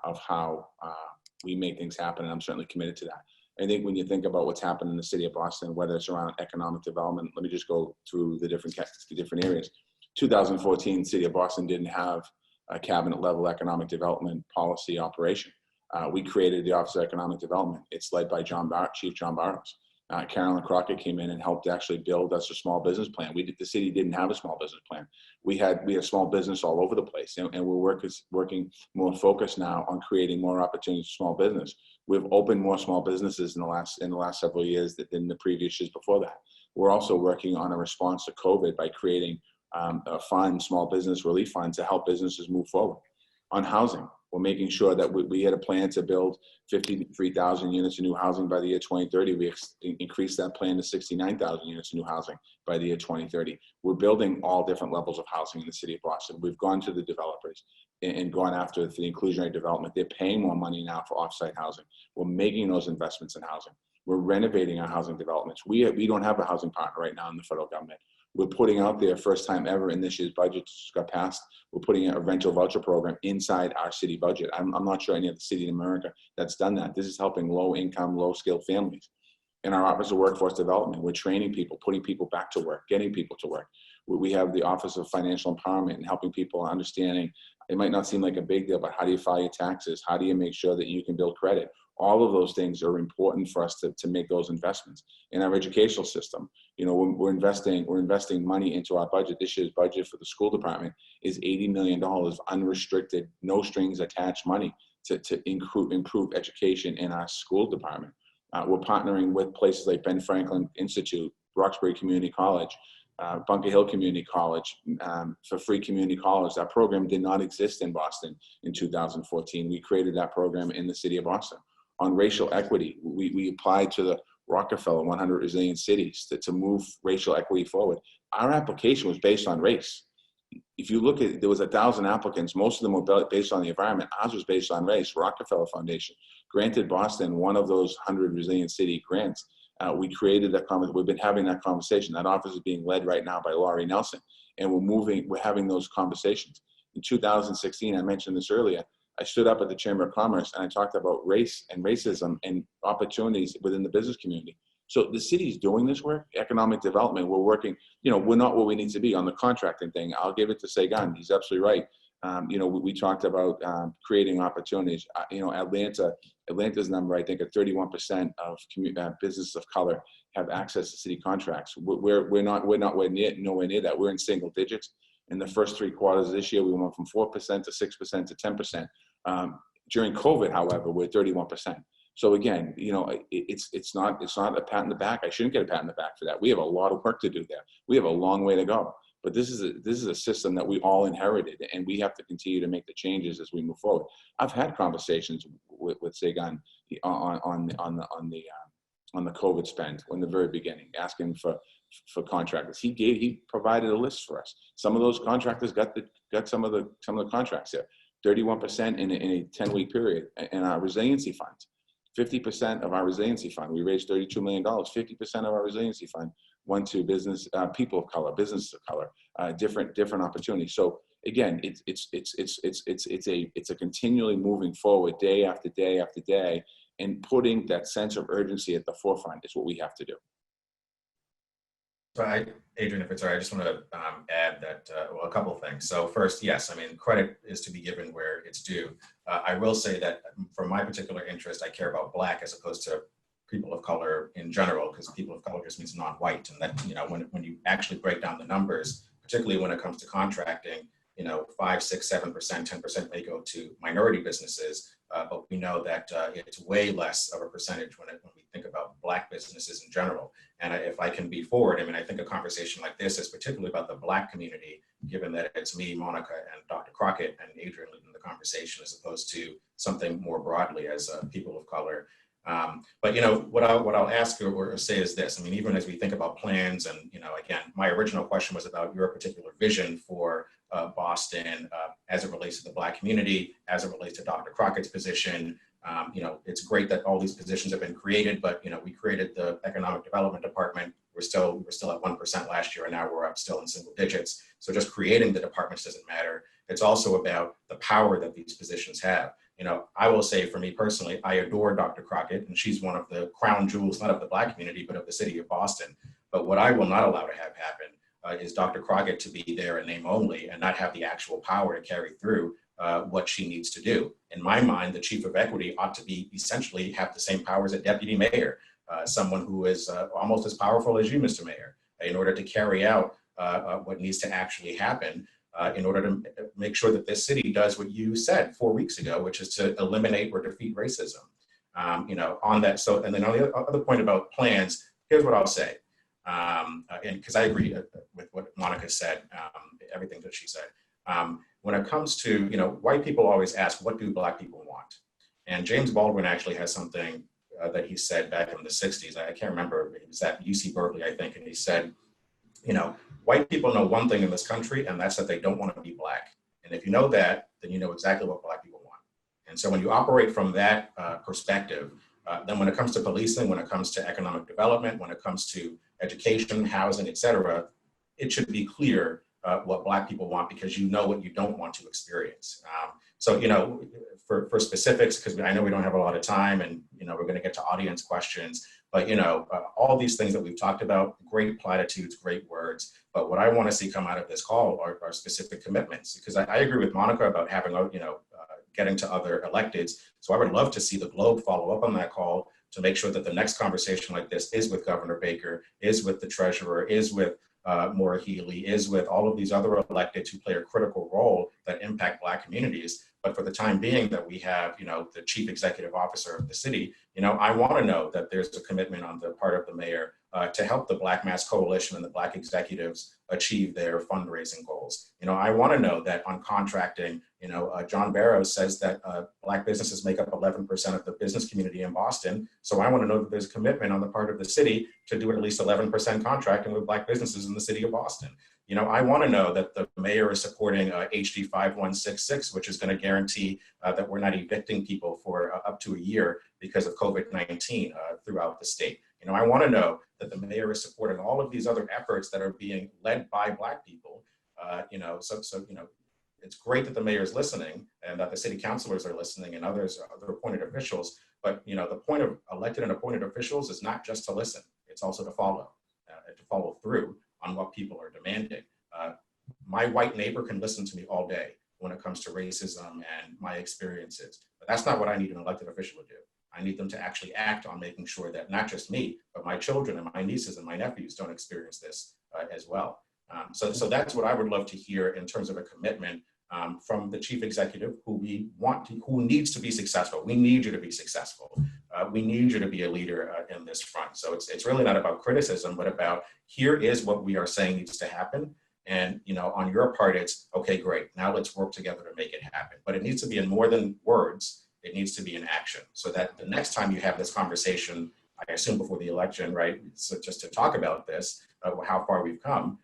of how we make things happen, and I'm certainly committed to that. I think when you think about what's happened in the city of Boston, whether it's around economic development, let me just go through the different areas. 2014, city of Boston didn't have a cabinet level economic development policy operation. We created the Office of Economic Development. It's led by Chief John Barrows. Carolyn Crockett came in and helped actually build us a small business plan. The city didn't have a small business plan. We had small business all over the place, and we're working more focused now on creating more opportunities for small business. We've opened more small businesses in the last several years than the previous years before that. We're also working on a response to COVID by creating fund, small business relief fund, to help businesses move forward. On housing, we're making sure that we had a plan to build 53,000 units of new housing by the year 2030. We increased that plan to 69,000 units of new housing by the year 2030. We're building all different levels of housing in the city of Boston. We've gone to the developers and gone after the inclusionary development. They're paying more money now for offsite housing. We're making those investments in housing. We're renovating our housing developments. We don't have a housing partner right now in the federal government. We're putting out there, first time ever in this year's budget, just got passed, we're putting a rental voucher program inside our city budget. I'm not sure any other city in America that's done that. This is helping low income, low skilled families. In our Office of Workforce Development, we're training people, putting people back to work, getting people to work. We have the Office of Financial Empowerment and helping people understanding, it might not seem like a big deal, but how do you file your taxes? How do you make sure that you can build credit? All of those things are important for us to make those investments. In our educational system, you know, we're investing money into our budget. This year's budget for the school department is $80 million unrestricted, no strings attached money to improve education in our school department. We're partnering with places like Ben Franklin Institute, Roxbury Community College, Bunker Hill Community College, for free community college. That program did not exist in Boston in 2014. We created that program in the city of Boston. On racial equity, we applied to the Rockefeller 100 Resilient Cities to move racial equity forward. Our application was based on race. If you look at, there was 1,000 applicants, most of them were based on the environment. Ours was based on race. Rockefeller Foundation granted Boston one of those 100 Resilient City grants. We created that conversation. We've been having that conversation. That office is being led right now by Laurie Nelson, and we're having those conversations. In 2016, I mentioned this earlier, I stood up at the Chamber of Commerce and I talked about race and racism and opportunities within the business community. So the city's doing this work, economic development. We're working, you know, we're not where we need to be on the contracting thing. I'll give it to Sagan. He's absolutely right. You know, we talked about creating opportunities. You know, Atlanta's number, I think, at 31% of businesses of color have access to city contracts. We're nowhere near that. We're in single digits. In the first 3 quarters of this year, we went from 4% to 6% to 10%. During COVID, however, we're 31%. So again, you know, it's not a pat in the back. I shouldn't get a pat in the back for that. We have a lot of work to do there. We have a long way to go. But this is a system that we all inherited, and we have to continue to make the changes as we move forward. I've had conversations with Sagan on the COVID spend in the very beginning, asking for contractors. He provided a list for us. Some of those contractors got some of the contracts there. 31% in a 10-week period in our resiliency funds. 50% of our resiliency fund, we raised $32 million. 50% of our resiliency fund went to business, people of color, businesses of color, different opportunities. So again, it's a continually moving forward day after day after day, and putting that sense of urgency at the forefront is what we have to do. So Adrian, if it's all right, I just want to add that, well, a couple of things. So first, yes, I mean, credit is to be given where it's due. I will say that for my particular interest, I care about Black as opposed to people of color in general, because people of color just means non-white. And that, you know, when you actually break down the numbers, particularly when it comes to contracting, you know, 5, 6, 7%, 10% may go to minority businesses, but we know that it's way less of a percentage when we think about Black businesses in general. And if I can be forward, I mean, I think a conversation like this is particularly about the Black community, given that it's me, Monica, and Dr. Crockett and Adrian leading the conversation, as opposed to something more broadly as people of color. But you know, what I'll ask or say is this. I mean, even as we think about plans, and you know, again, my original question was about your particular vision for Boston as it relates to the Black community, as it relates to Dr. Crockett's position. You know, it's great that all these positions have been created, but you know, we created the Economic Development Department. We were still at 1% last year, and now we're up still in single digits. So just creating the departments doesn't matter. It's also about the power that these positions have. You know, I will say for me personally, I adore Dr. Crockett, and she's one of the crown jewels, not of the Black community, but of the city of Boston. But what I will not allow to have happen is Dr. Crockett to be there in name only and not have the actual power to carry through what she needs to do. In my mind, the chief of equity ought to be essentially have the same powers as a deputy mayor, someone who is almost as powerful as you, Mr. Mayor, in order to carry out what needs to actually happen. In order to make sure that this city does what you said 4 weeks ago, which is to eliminate or defeat racism. You know, on that. So, and then on the other point about plans, here's what I'll say. and because I agree with what Monica said, everything that she said. When it comes to, white people always ask, what do Black people want? And James Baldwin actually has something that he said back in the 60s. I can't remember, it was at UC Berkeley, I think, and he said, white people know one thing in this country, and that's that they don't want to be Black. And if you know that, then you know exactly what Black people want. And so when you operate from that perspective, then when it comes to policing, when it comes to economic development, when it comes to education, housing, et cetera, it should be clear what Black people want, because you know what you don't want to experience. So, for specifics, because I know we don't have a lot of time, and, we're going to get to audience questions, but, all these things that we've talked about, great platitudes, great words, but what I want to see come out of this call are specific commitments, because I agree with Monica about having, getting to other electeds. So I would love to see the Globe follow up on that call to make sure that the next conversation like this is with Governor Baker, is with the treasurer, is with Maura Healey, is with all of these other electeds who play a critical role that impact Black communities. But for the time being that we have, the chief executive officer of the city, I want to know that there's a commitment on the part of the mayor to help the Black Mass Coalition and the Black executives achieve their fundraising goals. I want to know that on contracting, John Barrows says that Black businesses make up 11% of the business community in Boston. So I want to know that there's a commitment on the part of the city to do at least 11% contracting with Black businesses in the city of Boston. I want to know that the mayor is supporting HD 5166, which is going to guarantee that we're not evicting people for up to a year because of COVID-19 throughout the state. I want to know that the mayor is supporting all of these other efforts that are being led by Black people. It's great that the mayor is listening and that the city councilors are listening and other appointed officials. But the point of elected and appointed officials is not just to listen; it's also to follow through on what people are demanding. My white neighbor can listen to me all day when it comes to racism and my experiences, but that's not what I need an elected official to do. I need them to actually act on making sure that not just me, but my children and my nieces and my nephews don't experience this as well. So that's what I would love to hear in terms of a commitment from the chief executive who needs to be successful. We need you to be successful. We need you to be a leader in this front. So it's really not about criticism, but about here is what we are saying needs to happen. And on your part, it's okay, great. Now let's work together to make it happen. But it needs to be in more than words. It needs to be in action, so that the next time you have this conversation, I assume before the election, right? So just to talk about this, how far we've come,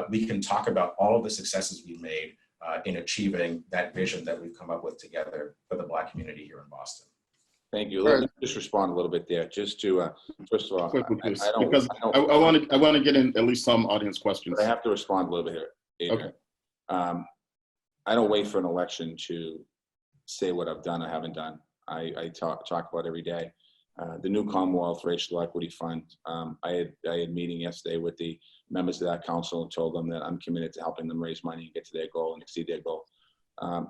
we can talk about all of the successes we've made in achieving that vision that we've come up with together for the Black community here in Boston. Thank you. Let me just respond a little bit there, just to first of all, Quickly, please, because I want to get in at least some audience questions. I have to respond a little bit here, Adrian. Okay. I don't wait for an election to say what I've done or haven't done. I talk about every day. The new Commonwealth Racial Equity Fund. I had a meeting yesterday with the members of that council and told them that I'm committed to helping them raise money and get to their goal and exceed their goal.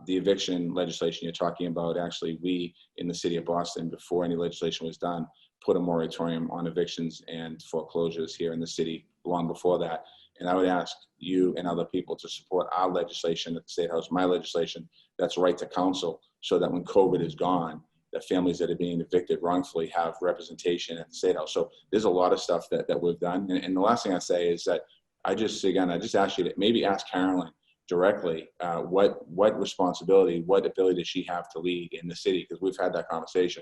The eviction legislation you're talking about, actually, we in the city of Boston, before any legislation was done, put a moratorium on evictions and foreclosures here in the city long before that. And I would ask you and other people to support our legislation at the State House, my legislation, that's right to counsel, so that when COVID is gone, the families that are being evicted wrongfully have representation at the State House. So there's a lot of stuff that we've done. And the last thing I say is that I just ask you to maybe ask Carolyn directly what responsibility, what ability does she have to lead in the city? Because we've had that conversation.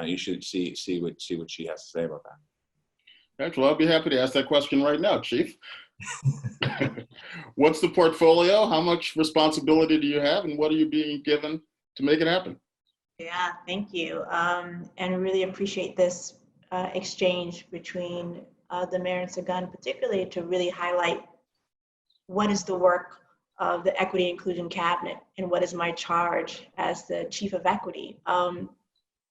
You should see what she has to say about that. Actually, I'll be happy to ask that question right now, Chief. What's the portfolio? How much responsibility do you have, and what are you being given to make it happen? Yeah, thank you. And really appreciate this exchange between the mayor and Sagan, particularly to really highlight what is the work of the Equity Inclusion Cabinet and what is my charge as the Chief of Equity. And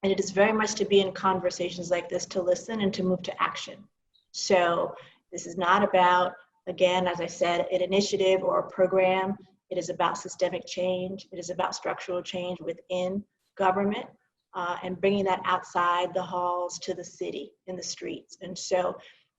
it is very much to be in conversations like this, to listen and to move to action. So this is not about, again, as I said, an initiative or a program. It is about systemic change. It is about structural change within government and bringing that outside the halls to the city, in the streets. And so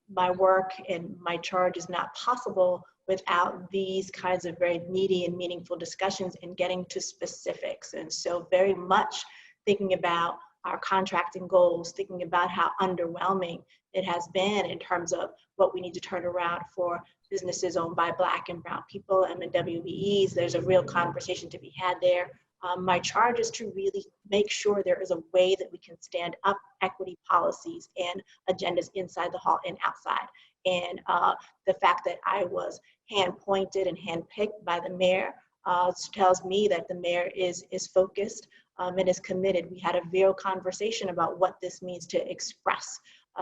my work and my charge is not possible without these kinds of very meaty and meaningful discussions and getting to specifics. And so very much thinking about our contracting goals, thinking about how underwhelming it has been in terms of what we need to turn around for businesses owned by Black and Brown people, MWBEs. There's a real conversation to be had there. My charge is to really make sure there is a way that we can stand up equity policies and agendas inside the hall and outside. And the fact that I was hand-pointed and hand-picked by the mayor tells me that the mayor is focused and is committed. We had a real conversation about what this means to express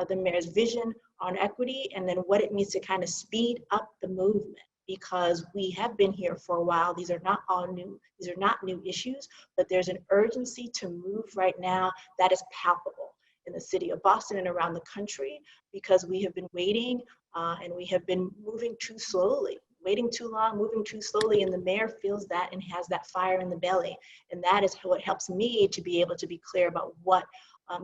the mayor's vision on equity, and then what it means to kind of speed up the movement, because we have been here for a while. These are not all new, these are not new issues, but there's an urgency to move right now that is palpable in the city of Boston and around the country, because we have been waiting and we have been moving too slowly, waiting too long, moving too slowly, and the mayor feels that and has that fire in the belly. And that is what helps me to be able to be clear about what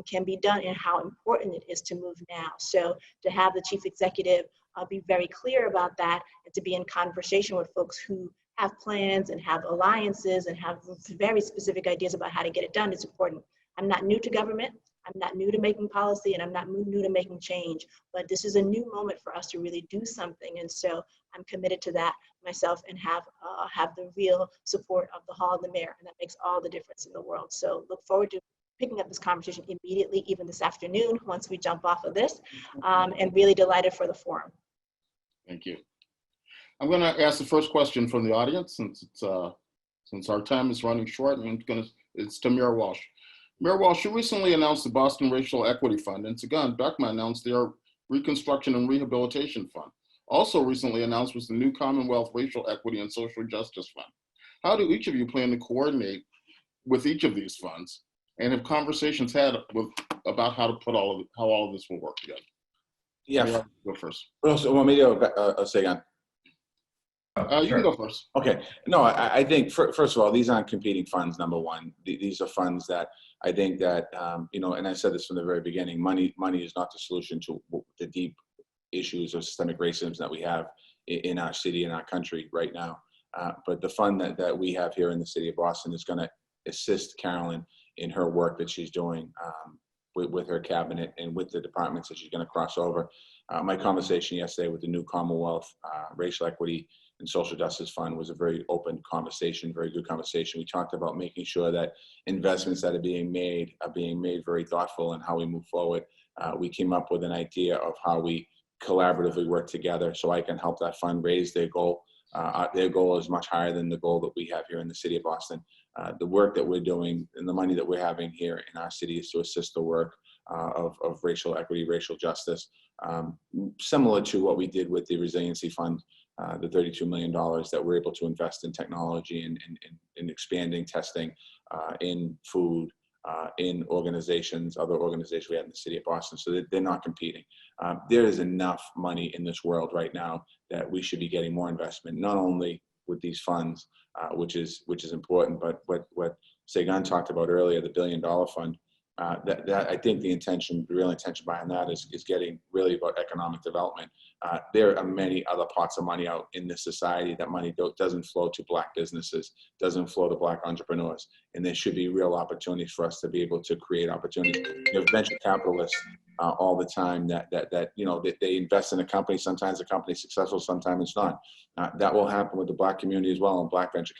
can be done and how important it is to move now. So to have the chief executive be very clear about that, and to be in conversation with folks who have plans and have alliances and have very specific ideas about how to get it done is important. I'm not new to government. I'm not new to making policy, and I'm not new to making change, but this is a new moment for us to really do something. And so I'm committed to that myself, and have the real support of the hall and the mayor, and that makes all the difference in the world. So look forward to picking up this conversation immediately, even this afternoon, once we jump off of this, and really delighted for the forum. Thank you. I'm going to ask the first question from the audience, since our time is running short, and it's to Mayor Walsh. Mayor Walsh, you recently announced the Boston Racial Equity Fund, and Sagan Beckma announced their Reconstruction and Rehabilitation Fund. Also recently announced was the new Commonwealth Racial Equity and Social Justice Fund. How do each of you plan to coordinate with each of these funds, and have conversations had about how all of this will work together? Yeah. Go first. Also, want me to say again? You can go first. Okay. No, I think, first of all, these aren't competing funds, number one. These are funds that I think that, and I said this from the very beginning, money is not the solution to the deep issues of systemic racism that we have in our city, in our country right now. But the fund that we have here in the city of Boston is going to assist Carolyn in her work that she's doing with her cabinet and with the departments that she's going to cross over. My conversation yesterday with the new Commonwealth Racial Equity and Social Justice Fund was a very open conversation, very good conversation. We talked about making sure that investments that are being made very thoughtful in how we move forward. We came up with an idea of how we collaboratively work together so I can help that fund raise their goal. Their goal is much higher than the goal that we have here in the city of Boston. The work that we're doing and the money that we're having here in our city is to assist the work of racial equity, racial justice, similar to what we did with the Resiliency Fund, the $32 million that we're able to invest in technology and in expanding testing in food, in organizations, other organizations we have in the city of Boston, so that they're not competing. There is enough money in this world right now that we should be getting more investment, not only with these funds, which is important, but what Sagan talked about earlier, the $1 billion fund. That I think the real intention behind that is getting really about economic development. There are many other pots of money out in this society. That money doesn't flow to Black businesses, doesn't flow to Black entrepreneurs, and there should be real opportunities for us to be able to create opportunities. You have venture capitalists all the time that they invest in a company. Sometimes the company is successful, sometimes it's not. That will happen with the Black community as well, and Black venture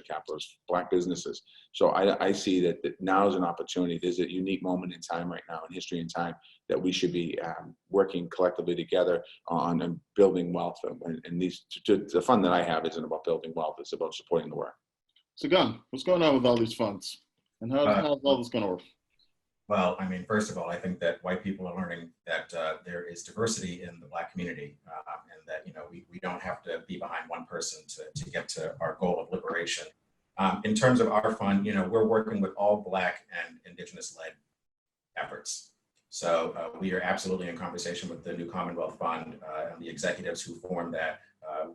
capitalists, Black businesses. So I see that now is an opportunity. There's a unique moment in time right now in history and time that we should be working collectively together on building wealth. And the fund that I have isn't about building wealth, it's about supporting the work. So Gunn, what's going on with all these funds? And how's all this going to work? Well, I mean, first of all, I think that white people are learning that there is diversity in the Black community, and that we don't have to be behind one person to get to our goal of liberation. In terms of our fund, we're working with all Black and Indigenous-led efforts. So we are absolutely in conversation with the new Commonwealth Fund and the executives who formed that.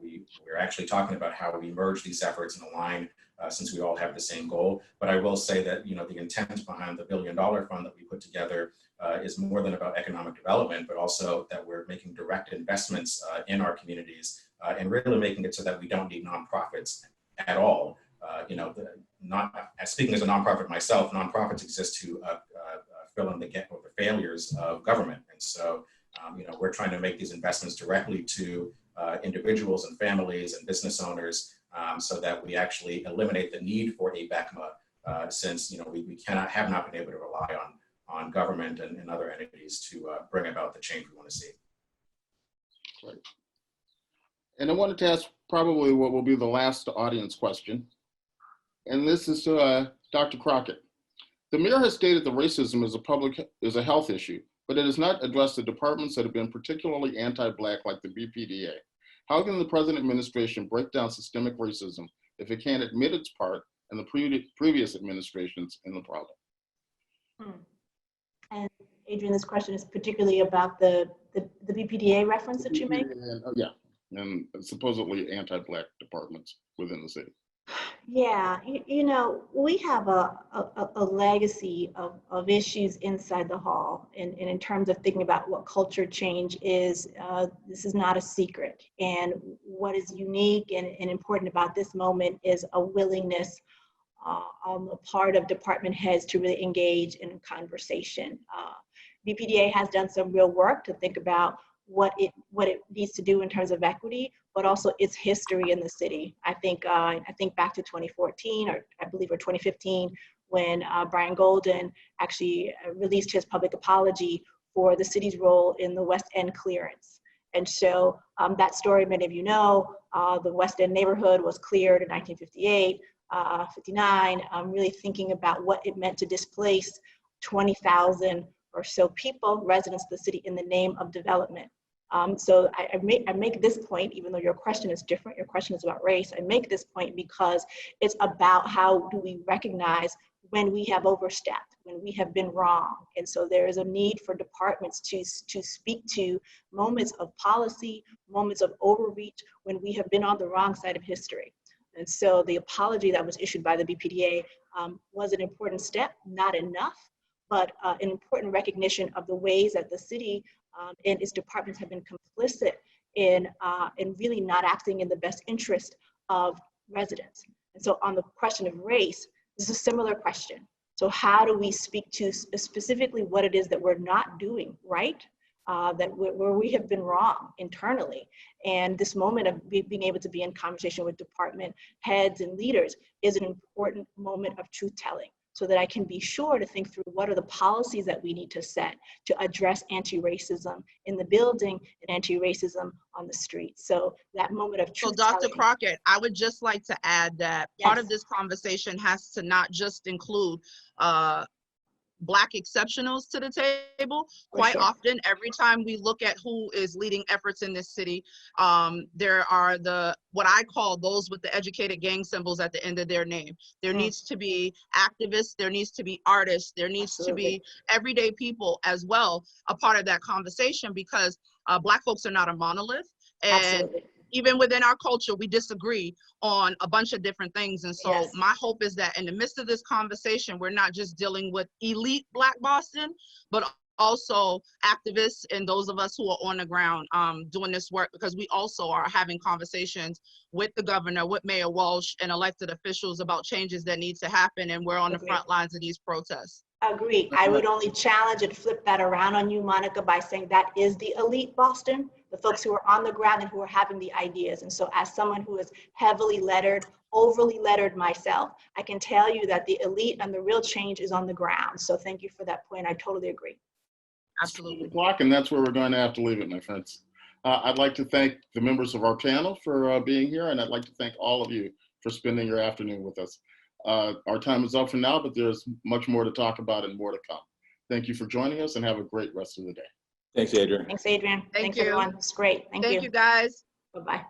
We're actually talking about how we merge these efforts and align since we all have the same goal. But I will say that the intent behind the $1 billion fund that we put together is more than about economic development, but also that we're making direct investments in our communities and really making it so that we don't need nonprofits at all. Speaking as a nonprofit myself, nonprofits exist to fill in the gap of the failures of government. And so, we're trying to make these investments directly to individuals and families and business owners so that we actually eliminate the need for a BECMA since, we have not been able to rely on government and other entities to bring about the change we want to see. Right. And I wanted to ask probably what will be the last audience question. And this is to Dr. Crockett. The mayor has stated that racism is a health issue, but it has not addressed the departments that have been particularly anti-Black, like the BPDA. How can the present administration break down systemic racism if it can't admit its part and the previous administrations in the problem? And Adrian, this question is particularly about the BPDA reference that you made? Yeah, and supposedly anti-Black departments within the city. Yeah, we have a legacy of issues inside the hall. And in terms of thinking about what culture change is, this is not a secret. And what is unique and important about this moment is a willingness on the part of department heads to really engage in conversation. BPDA has done some real work to think about what it needs to do in terms of equity, but also its history in the city. I think back to 2014 or 2015 when Brian Golden actually released his public apology for the city's role in the West End clearance. And so that story, many of you know, the West End neighborhood was cleared in 1958, 59, really thinking about what it meant to displace 20,000 or so people, residents of the city, in the name of development. So I make this point, even though your question is different, your question is about race, I make this point because it's about how do we recognize when we have overstepped, when we have been wrong. And so there is a need for departments to speak to moments of policy, moments of overreach, when we have been on the wrong side of history. And so the apology that was issued by the BPDA was an important step, not enough, but an important recognition of the ways that the city and its departments have been complicit in really not acting in the best interest of residents. And so on the question of race, this is a similar question. So how do we speak to specifically what it is that we're not doing right, where we have been wrong internally? And this moment of being able to be in conversation with department heads and leaders is an important moment of truth telling, so that I can be sure to think through what are the policies that we need to set to address anti-racism in the building and anti-racism on the street. So that moment of truth telling. So Dr. Crockett, I would just like to add that part of this conversation has to not just include Black exceptionals to the table. Quite often, every time we look at who is leading efforts in this city, there are what I call those with the educated gang symbols at the end of their name. There needs to be activists, there needs to be artists, there needs to be everyday people as well, a part of that conversation, because Black folks are not a monolith. And even within our culture, we disagree on a bunch of different things. And so my hope is that in the midst of this conversation, we're not just dealing with elite Black Boston, but also activists and those of us who are on the ground doing this work, because we also are having conversations with the governor, with Mayor Walsh and elected officials about changes that need to happen. And we're on the front lines of these protests. Agree. I would only challenge and flip that around on you, Monica, by saying that is the elite Boston, the folks who are on the ground and who are having the ideas. And so as someone who is heavily lettered, overly lettered myself, I can tell you that the elite and the real change is on the ground. So thank you for that point. I totally agree. Absolutely. And that's where we're going to have to leave it, my friends. I'd like to thank the members of our panel for being here, and I'd like to thank all of you for spending your afternoon with us. Our time is up for now, but there's much more to talk about and more to come. Thank you for joining us, and have a great rest of the day. Thanks, Adrian. Thanks, Adrian. Thank Thanks, you. everyone. It's great. Thank you. Thank you, guys. Bye-bye.